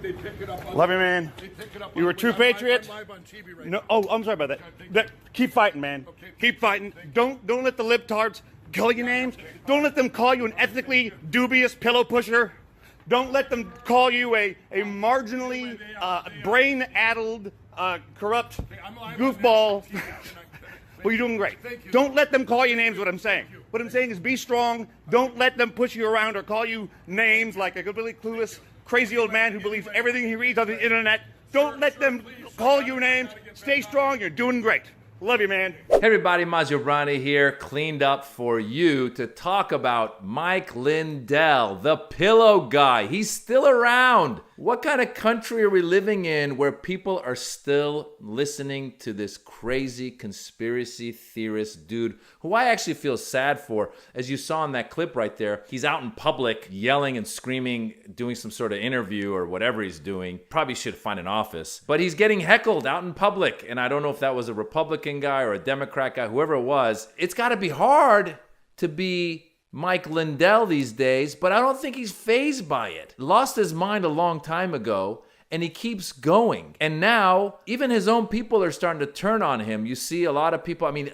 They pick it up. Love you, man. You were a true patriot. No, oh, I'm sorry about that. Keep fighting, man. Keep fighting. Don't let the libtards call you names. Don't let them call you an ethnically dubious pillow pusher. Don't let them call you a marginally brain-addled, corrupt goofball. Well, you're doing great. Don't let them call you names, what I'm saying. What I'm saying is be strong. Don't let them push you around or call you names like a completely clueless, crazy old man who believes everything he reads on the internet. Don't let them call you names. Stay strong. You're doing great. Love you, man. Hey everybody, Maserati here, cleaned up for you to talk about Mike Lindell, the pillow guy. He's still around. What kind of country are we living in where people are still listening to this crazy conspiracy theorist dude who I actually feel sad for? As you saw in that clip right there, he's out in public yelling and screaming, doing some sort of interview or whatever he's doing. Probably should find an office. But he's getting heckled out in public, and I don't know if that was a Republican guy or a Democrat guy, whoever it was. It's got to be hard to be Mike Lindell these days, but I don't think he's fazed by it. Lost his mind a long time ago, and he keeps going. And now, even his own people are starting to turn on him. You see a lot of people, I mean,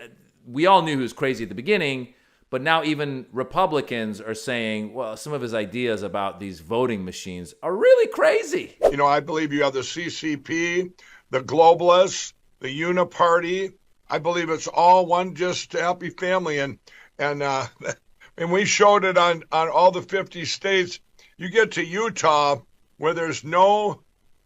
we all knew he was crazy at the beginning, but now even Republicans are saying, well, some of his ideas about these voting machines are really crazy. You know, I believe you have the CCP, the globalists, the Uniparty. I believe it's all one just happy family. And we showed it on all the 50 states. You get to Utah where there's no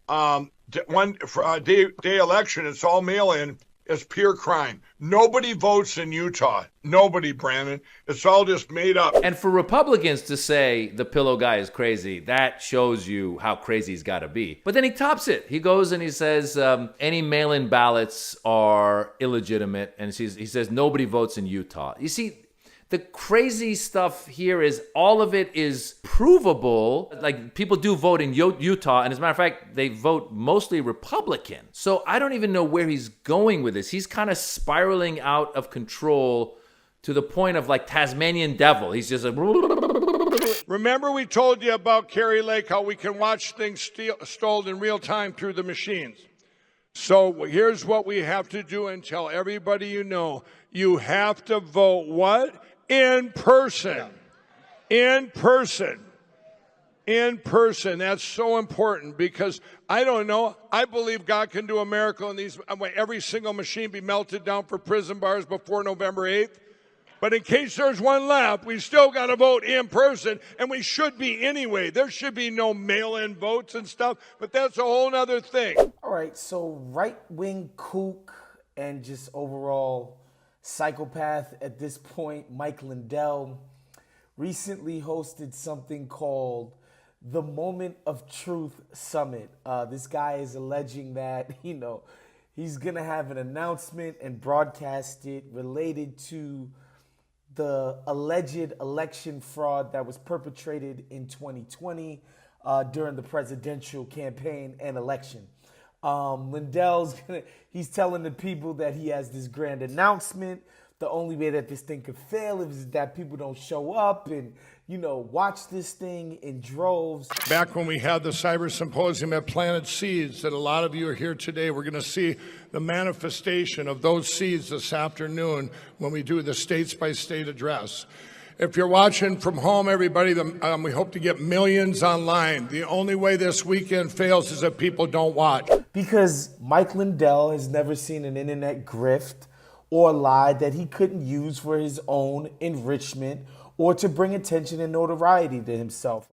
day election. It's all mail-in. It's pure crime. Nobody votes in Utah. Nobody, Brandon. It's all just made up. And for Republicans to say the pillow guy is crazy, that shows you how crazy he's got to be. But then he tops it. He goes and he says any mail-in ballots are illegitimate. And he says nobody votes in Utah. You see, the crazy stuff here is all of it is provable. Like, people do vote in Utah, and as a matter of fact, they vote mostly Republican. So I don't even know where he's going with this. He's kind of spiraling out of control to the point of like Tasmanian devil. He's just like... Remember we told you about Kerry Lake, how we can watch things stolen in real time through the machines. So here's what we have to do and tell everybody you know. You have to vote what? In person. In person. In person. That's so important because I don't know. I believe God can do a miracle in these. Every single machine be melted down for prison bars before November 8th. But in case there's one left, we still got to vote in person, and we should be anyway. There should be no mail-in votes and stuff, but that's a whole other thing. All right, so right-wing kook and just overall psychopath at this point, Mike Lindell, recently hosted something called the Moment of Truth Summit. This guy is alleging that, he's going to have an announcement and broadcast it related to the alleged election fraud that was perpetrated in 2020 during the presidential campaign and election. He's telling the people that he has this grand announcement. The only way that this thing could fail is that people don't show up and, watch this thing in droves. Back when we had the Cyber Symposium at Planted Seeds, that a lot of you are here today, we're going to see the manifestation of those seeds this afternoon when we do the states-by-state address. If you're watching from home, everybody, we hope to get millions online. The only way this weekend fails is if people don't watch. Because Mike Lindell has never seen an internet grift or lie that he couldn't use for his own enrichment or to bring attention and notoriety to himself.